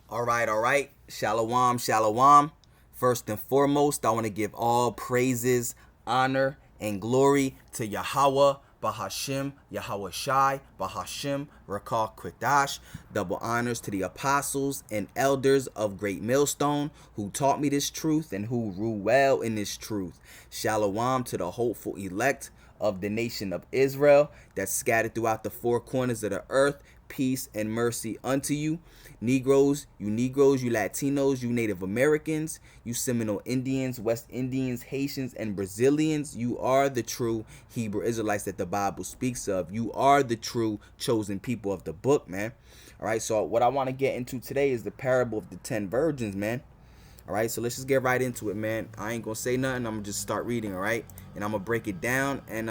All right. Shalom, shalom. First and foremost, I want to give all praises, honor, and glory to Yahweh, Bahashim, Yahweh Shai, Bahashim, Rakah Kwadash. Double honors to the apostles and elders of Great Millstone who taught me this truth and who rule well in this truth. Shalom to the hopeful elect of the nation of Israel that's scattered throughout the four corners of the earth. Peace and mercy unto you. Negroes, you Latinos, you Native Americans, you Seminole Indians, West Indians, Haitians, and Brazilians. You are the true Hebrew Israelites that the Bible speaks of. You are the true chosen people of the book, man. All right, so what I want to get into today is the parable of the 10 virgins, man. All right, so let's just get right into it, man. I ain't gonna say nothing. I'm gonna just start reading, all right? And I'm gonna break it down, and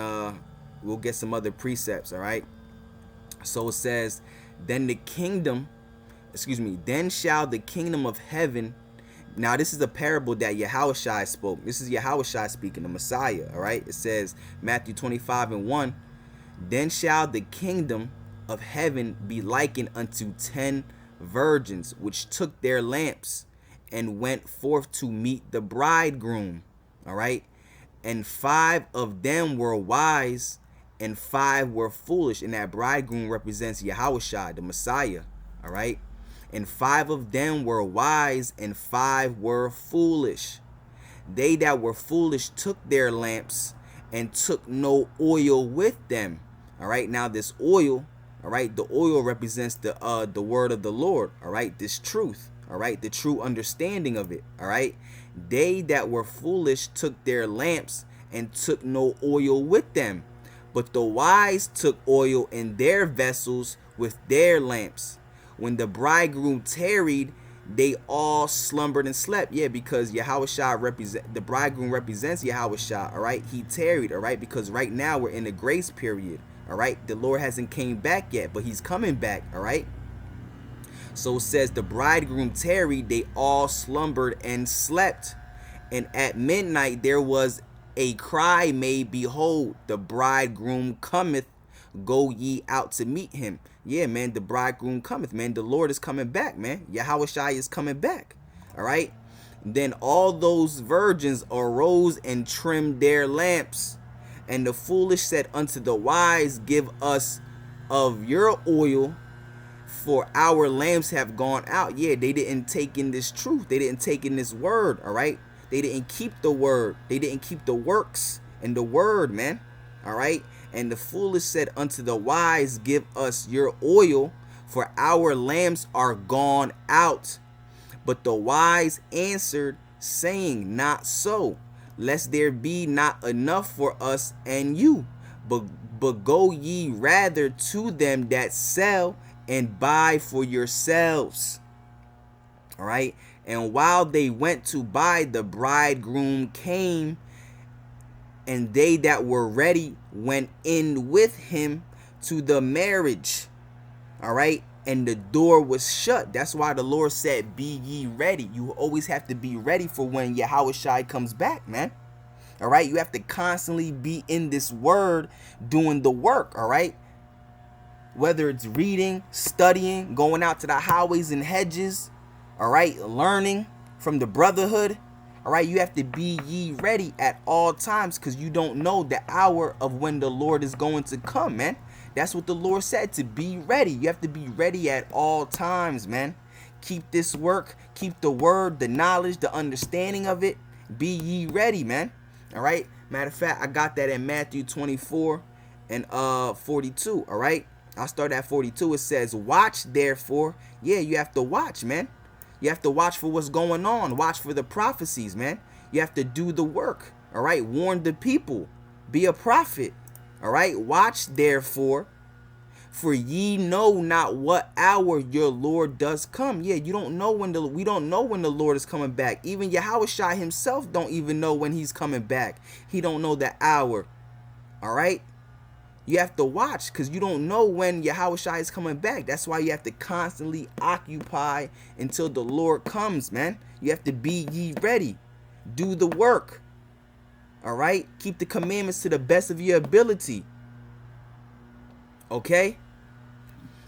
we'll get some other precepts, all right? So it says, then shall the kingdom of heaven. Now this is a parable that Yahushua spoke. This is Yahushua speaking, the Messiah, all right? It says, Matthew 25:1, then shall the kingdom of heaven be likened unto 10 virgins, which took their lamps and went forth to meet the bridegroom, all right? And 5 of them were wise and 5 were foolish. And that bridegroom represents Yahushua, the Messiah, all right? And 5 of them were wise and 5 were foolish. They that were foolish took their lamps and took no oil with them. All right, now this oil, all right, the oil represents the word of the Lord, all right, this truth, all right, the true understanding of it, all right. They that were foolish took their lamps and took no oil with them, but the wise took oil in their vessels with their lamps. When the bridegroom tarried, they all slumbered and slept. Yeah, because the bridegroom represents Yahushua, all right? He tarried, all right? Because right now we're in the grace period, all right? The Lord hasn't came back yet, but he's coming back, all right? So it says the bridegroom tarried, they all slumbered and slept. And at midnight there was a cry made, behold, the bridegroom cometh, go ye out to meet him. Yeah, man, the bridegroom cometh, man. The Lord is coming back, man. Yahushua is coming back. All right. Then all those virgins arose and trimmed their lamps. And the foolish said unto the wise, give us of your oil, for our lamps have gone out. Yeah, they didn't take in this truth. They didn't take in this word, all right? They didn't keep the word. They didn't keep the works and the word, man, all right? And the foolish said unto the wise, give us your oil, for our lamps are gone out. But the wise answered, saying, not so, lest there be not enough for us and you. But go ye rather to them that sell and buy for yourselves. All right. And while they went to buy, the bridegroom came, and they that were ready went in with him to the marriage. All right. And the door was shut. That's why the Lord said, be ye ready. You always have to be ready for when Yahushua comes back, man. All right. You have to constantly be in this word doing the work. All right. Whether it's reading, studying, going out to the highways and hedges, all right, learning from the brotherhood, all right, you have to be ye ready at all times, because you don't know the hour of when the Lord is going to come, man. That's what the Lord said, to be ready. You have to be ready at all times, man. Keep this work, keep the word, the knowledge, the understanding of it. Be ye ready, man. All right. Matter of fact, I got that in Matthew 24 and 42. All right. I'll start at 42. It says, watch therefore. Yeah, you have to watch, man. You have to watch for what's going on. Watch for the prophecies, man. You have to do the work. All right. Warn the people. Be a prophet. All right. Watch therefore, for ye know not what hour your Lord does come. Yeah, you don't know when we don't know when the Lord is coming back. Even Yahushua himself don't even know when he's coming back. He don't know the hour. All right. You have to watch, because you don't know when Yahushua is coming back. That's why you have to constantly occupy until the Lord comes, man. You have to be ye ready. Do the work. All right? Keep the commandments to the best of your ability. Okay?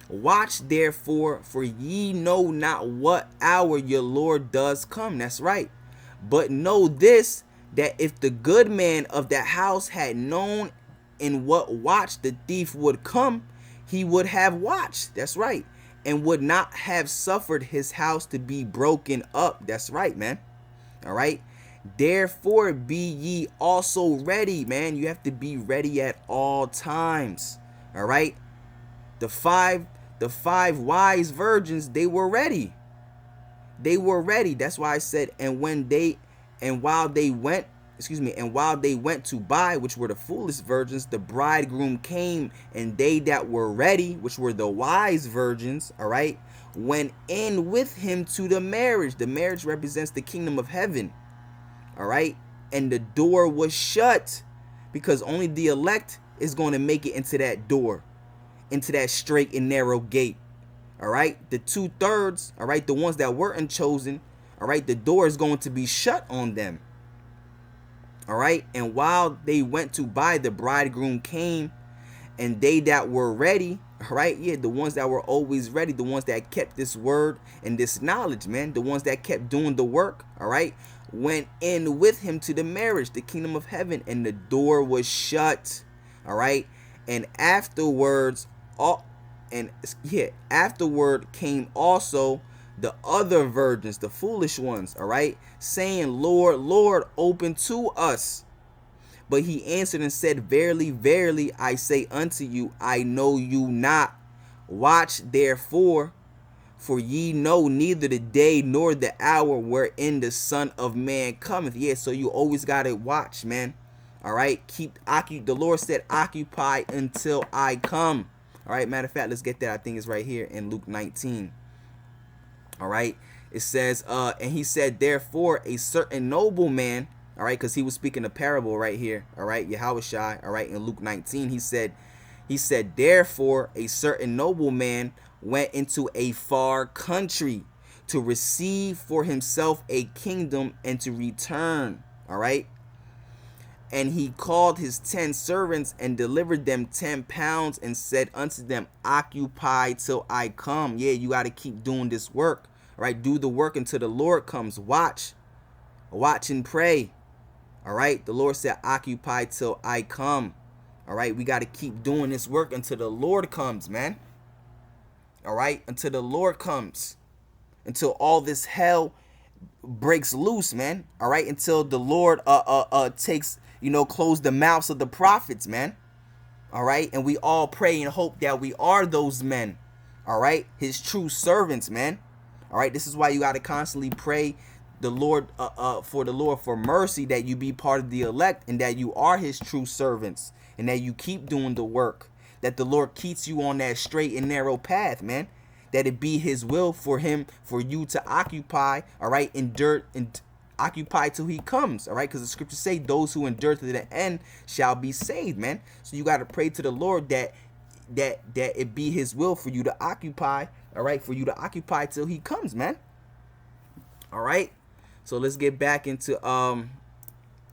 Watch therefore, for ye know not what hour your Lord does come. That's right. But know this, that if the good man of that house had known in what watch the thief would come, he would have watched. That's right. And would not have suffered his house to be broken up. That's right, man. All right. Therefore be ye also ready, man. You have to be ready at all times. All right. The five wise virgins, they were ready. They were ready. That's why I said, and while they went to buy, which were the foolish virgins, the bridegroom came, and they that were ready, which were the wise virgins, all right, went in with him to the marriage. The marriage represents the kingdom of heaven. All right. And the door was shut, because only the elect is going to make it into that door, into that straight and narrow gate. All right. The 2/3, all right, the ones that weren't chosen, all right, the door is going to be shut on them. All right. And while they went to buy, the bridegroom came, and they that were ready, all right, yeah, the ones that were always ready, the ones that kept this word and this knowledge, man, the ones that kept doing the work, all right, went in with him to the marriage, the kingdom of heaven, and the door was shut. All right. And afterward came also the other virgins, the foolish ones, all right, saying, Lord, Lord, open to us. But he answered and said, Verily, verily, I say unto you, I know you not. Watch therefore, for ye know neither the day nor the hour wherein the Son of Man cometh. Yeah, so you always gotta watch, man. All right, the Lord said, occupy until I come. All right, matter of fact, let's get that. I think it's right here in Luke 19. All right, it says, and he said, therefore, a certain nobleman, all right, because he was speaking a parable right here, all right, Yahushua, all right, in Luke 19, he said, therefore, a certain nobleman went into a far country to receive for himself a kingdom and to return. All right. And he called his 10 servants and delivered them 10 pounds and said unto them, occupy till I come. Yeah, you got to keep doing this work. All right. Do the work until the Lord comes. Watch and pray. All right. The Lord said, occupy till I come. All right. We got to keep doing this work until the Lord comes, man. All right, until the Lord comes, until all this hell breaks loose, man. All right, until the Lord takes, close the mouths of the prophets, man. All right, and we all pray and hope that we are those men. All right, his true servants, man. All right, this is why you got to constantly pray the Lord for mercy, that you be part of the elect and that you are his true servants and that you keep doing the work. That the Lord keeps you on that straight and narrow path, man. That it be his will for you to occupy, all right, endure and occupy till he comes, all right, because the scriptures say those who endure to the end shall be saved, man. So you got to pray to the Lord that it be his will for you to occupy, all right, for you to occupy till he comes, man. All right, so let's get back into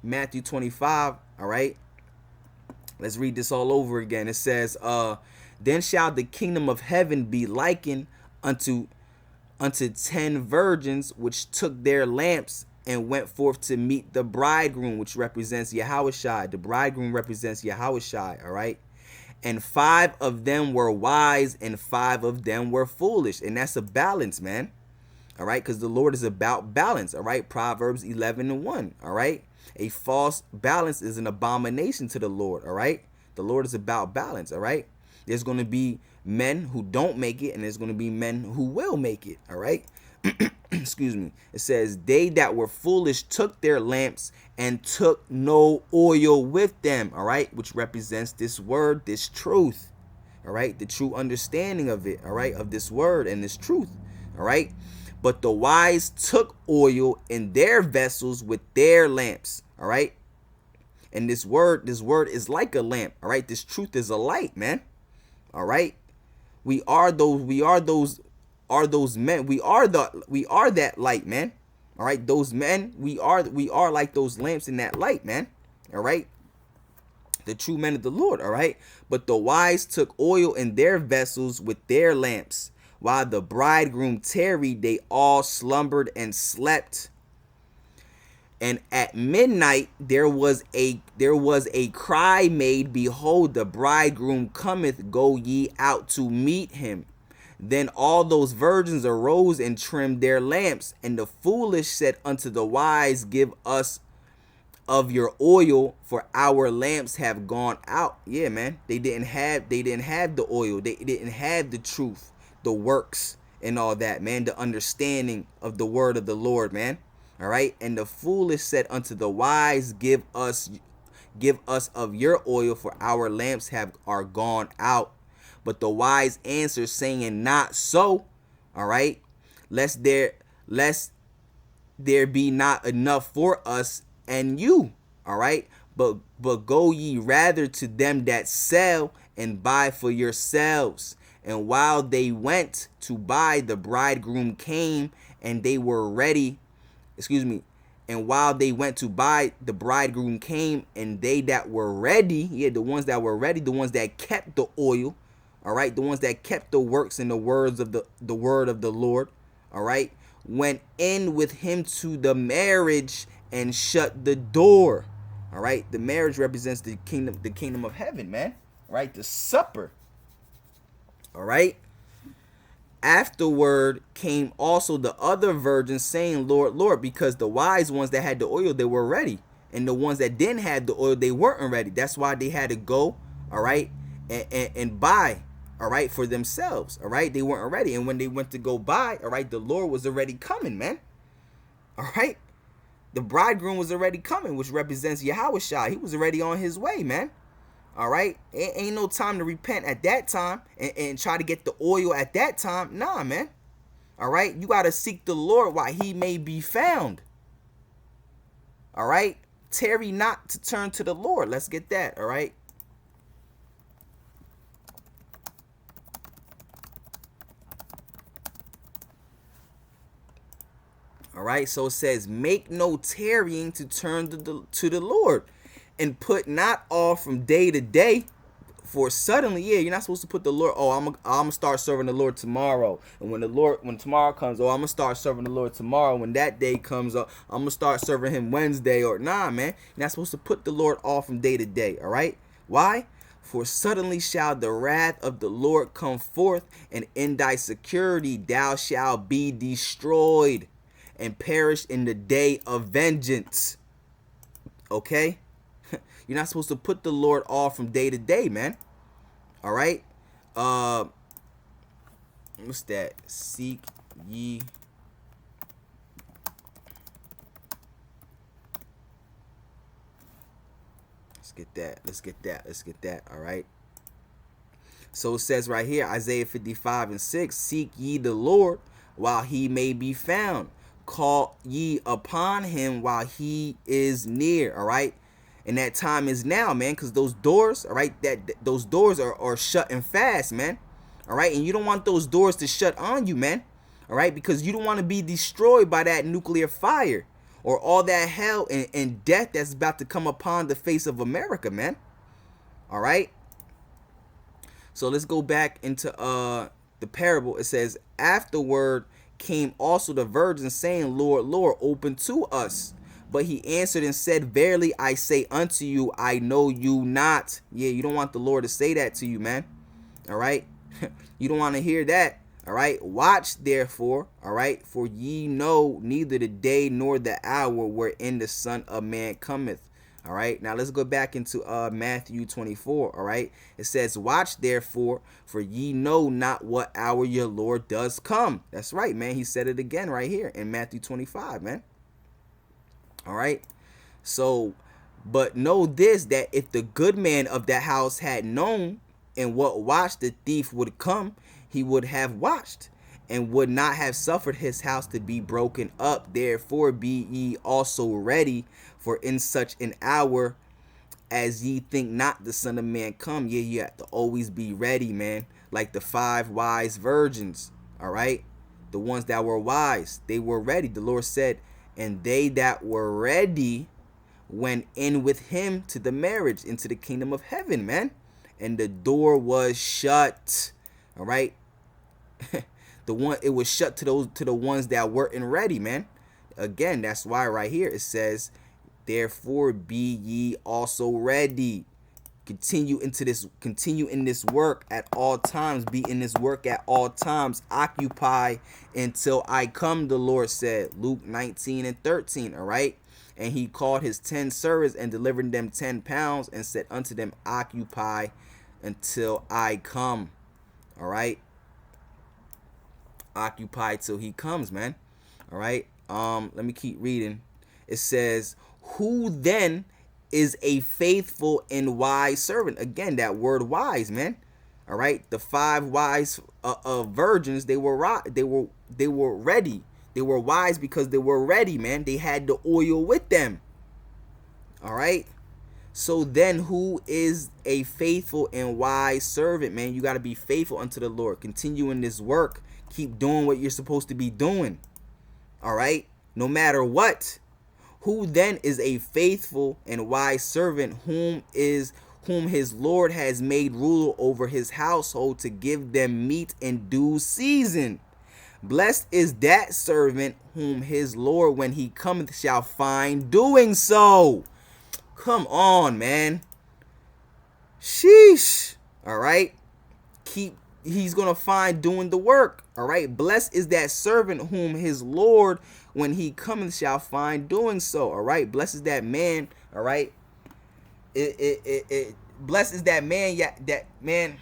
Matthew 25, all right. Let's read this all over again. It says, then shall the kingdom of heaven be likened unto 10 virgins, which took their lamps and went forth to meet the bridegroom, which represents Yahushua. The bridegroom represents Yahushua, all right? And 5 of them were wise and 5 of them were foolish. And that's a balance, man. All right, because the Lord is about balance, all right? Proverbs 11:1, all right? A false balance is an abomination to the Lord, all right? The Lord is about balance, all right? There's going to be men who don't make it, and there's going to be men who will make it, all right? Excuse me. It says, they that were foolish took their lamps and took no oil with them, all right? Which represents this word, this truth, all right? The true understanding of it, all right? Of this word and this truth, all right? But the wise took oil in their vessels with their lamps. All right. And this word is like a lamp. All right. This truth is a light, man. All right. We are those men. We are that light, man. All right. Those men, we are like those lamps in that light, man. All right. The true men of the Lord, all right? But the wise took oil in their vessels with their lamps. While the bridegroom tarried, they all slumbered and slept. And at midnight there was a cry made, behold, the bridegroom cometh, go ye out to meet him. Then all those virgins arose and trimmed their lamps. And the foolish said unto the wise, give us of your oil, for our lamps have gone out. Yeah, man. They didn't have the oil. They didn't have the truth, the works, and all that, man. The understanding of the word of the Lord, man. All right. And the foolish said unto the wise, give us of your oil, for our lamps are gone out. But the wise answered, saying, not so. All right. Lest there be not enough for us and you. All right. But go ye rather to them that sell, and buy for yourselves. And while they went to buy, the bridegroom came, and they were ready. And while they went to buy, the bridegroom came, and they that were ready, the ones that were ready, the ones that kept the oil, all right, the ones that kept the works and the words of the word of the Lord, all right, went in with him to the marriage and shut the door. All right, the marriage represents the kingdom of heaven, man. All right, the supper. All right. Afterward came also the other virgins, saying, Lord, Lord, because the wise ones that had the oil, they were ready. And the ones that didn't have the oil, they weren't ready. That's why they had to go, all right, and buy, all right, for themselves. All right, they weren't ready. And when they went to go buy, all right, the Lord was already coming, man. All right. The bridegroom was already coming, which represents Yahushua. He was already on his way, man. All right. Ain't no time to repent at that time and try to get the oil at that time. Nah, man. All right. You got to seek the Lord while he may be found. All right. Tarry not to turn to the Lord. Let's get that. All right. All right. So it says, make no tarrying to turn to the Lord, and put not off from day to day. For suddenly, you're not supposed to put the Lord, I'm gonna start serving the Lord tomorrow. And when tomorrow comes, I'm gonna start serving the Lord tomorrow. When that day comes up, I'm gonna start serving him Wednesday. Or nah, man. You're not supposed to put the Lord off from day to day. All right. Why? For suddenly shall the wrath of the Lord come forth, and in thy security thou shalt be destroyed, and perish in the day of vengeance. Okay. You're not supposed to put the Lord off from day to day, man. All right. What's that? Seek ye. Let's get that. All right. So it says right here, Isaiah 55:6, seek ye the Lord while he may be found. Call ye upon him while he is near. All right. And that time is now, man, because those doors, all right, those doors are shutting fast, man. All right. And you don't want those doors to shut on you, man. All right. Because you don't want to be destroyed by that nuclear fire or all that hell and death that's about to come upon the face of America, man. All right. So let's go back into the parable. It says, afterward came also the virgins, saying, Lord, Lord, open to us. But he answered and said, verily I say unto you, I know you not. Yeah, you don't want the Lord to say that to you, man. All right. You don't want to hear that. All right. Watch therefore. All right. For ye know neither the day nor the hour wherein the Son of Man cometh. All right. Now let's go back into Matthew 24. All right. It says, watch therefore, for ye know not what hour your Lord does come. That's right, man. He said it again right here in Matthew 25, man. All right. So, but know this, that if the good man of that house had known in what watch the thief would come, he would have watched and would not have suffered his house to be broken up. Therefore be ye also ready, for in such an hour as ye think not the Son of Man come. Yeah, you have to always be ready, man. Like the 5 wise virgins. All right. The ones that were wise, they were ready. The Lord said, and they that were ready went in with him to the marriage into the kingdom of heaven, man. And the door was shut. All right. It was shut to the ones that weren't ready, man. Again, that's why right here it says, therefore be ye also ready. Continue in this work at all times. Be in this work at all times. Occupy until I come, the Lord said. Luke 19:13. All right. And he called his 10 servants and delivered them 10 pounds and said unto them, occupy until I come. All right. Occupy till he comes, man. All right. Let me keep reading. It says, who then is a faithful and wise servant? Again, that word wise, man. All right. The 5 wise virgins, they were ready. They were wise because they were ready, man. They had the oil with them. All right. So then who is a faithful and wise servant, man? You got to be faithful unto the Lord. Continue in this work. Keep doing what you're supposed to be doing. All right. No matter what. Who then is a faithful and wise servant whom his Lord has made ruler over his household to give them meat in due season? Blessed is that servant whom his Lord, when he cometh, shall find doing so. Come on, man. Sheesh. All right. He's going to find doing the work. All right. Blessed is that servant whom his Lord, when he cometh, shall find doing so. All right. Blessed is that man. All right. Blessed is that man. Yeah, that man.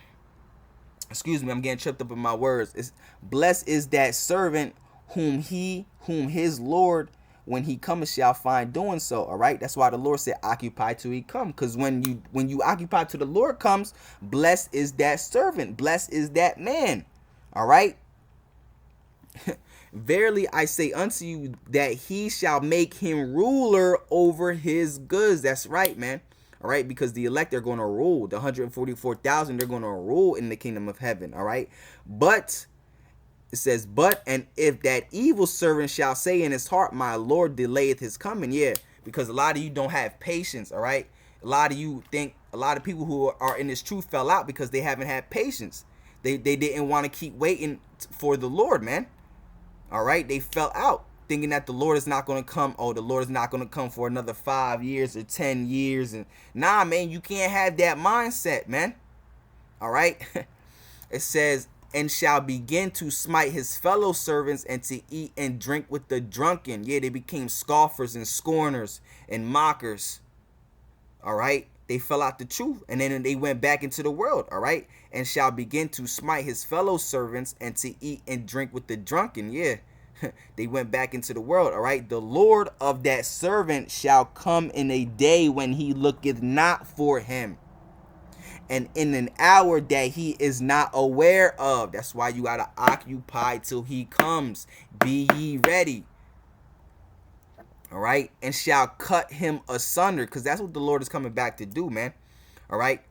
Excuse me, I'm getting tripped up in my words. Blessed is that servant whom his Lord, when he cometh, shall find doing so. All right. That's why the Lord said, occupy till he come. Because when you occupy till the Lord comes, blessed is that servant. Blessed is that man. All right. Verily I say unto you that he shall make him ruler over his goods. That's right, man. All right, because the elect are going to rule. The 144,000, they're going to rule in the kingdom of heaven. All right. But it says, and if that evil servant shall say in his heart, my Lord delayeth his coming. Yeah, because a lot of you don't have patience. All right. A lot of you think, a lot of people who are in this truth fell out because they haven't had patience. They didn't want to keep waiting for the Lord, man. All right. They fell out thinking that the Lord is not going to come. Oh, the Lord is not going to come for another 5 years or 10 years. And nah, man, you can't have that mindset, man. All right. It says, and shall begin to smite his fellow servants and to eat and drink with the drunken. Yeah, they became scoffers and scorners and mockers. All right. They fell out the truth and then they went back into the world. All right. And shall begin to smite his fellow servants and to eat and drink with the drunken. Yeah. They went back into the world. All right. The Lord of that servant shall come in a day when he looketh not for him, and in an hour that he is not aware of. That's why you got to occupy till he comes. Be ye ready. All right. And shall cut him asunder, because that's what the Lord is coming back to do, man. All right.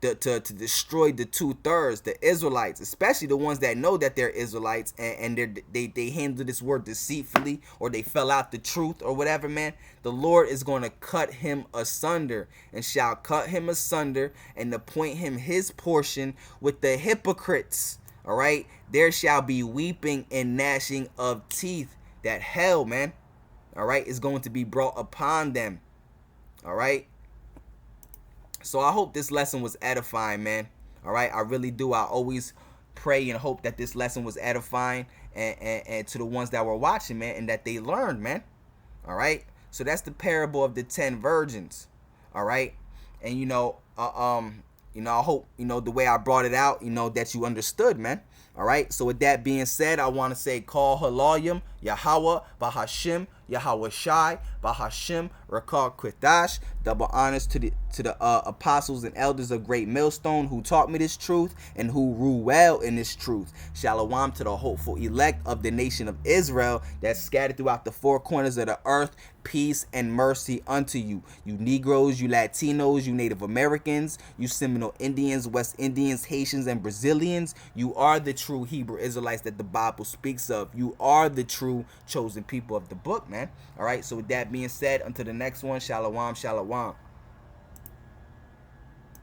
To destroy the 2/3, the Israelites, especially the ones that know that they're Israelites and they handle this word deceitfully, or they fell out the truth or whatever, man. The Lord is going to cut him asunder, and shall cut him asunder and appoint him his portion with the hypocrites. All right. There shall be weeping and gnashing of teeth. That hell, man. All right, is going to be brought upon them. All right. So I hope this lesson was edifying, man. All right. I really do. I always pray and hope that this lesson was edifying and to the ones that were watching, man, and that they learned, man. All right. So that's the parable of the 10 virgins. All right. And, I hope, the way I brought it out, that you understood, man. All right. So with that being said, I want to say, call Halayim, Yahweh, Bahashim, Yahweh Shai, Bahashim, Rakal Kwitash. Double honors to the apostles and elders of Great Millstone who taught me this truth and who rule well in this truth. Shalom to the hopeful elect of the nation of Israel that's scattered throughout the 4 corners of the earth. Peace and mercy unto you. You Negroes, you Latinos, you Native Americans, you Seminole Indians, West Indians, Haitians, and Brazilians. You are the true Hebrew Israelites that the Bible speaks of. You are the true chosen people of the book, man. man. All right, so with that being said, until the next one, shalom, shalom.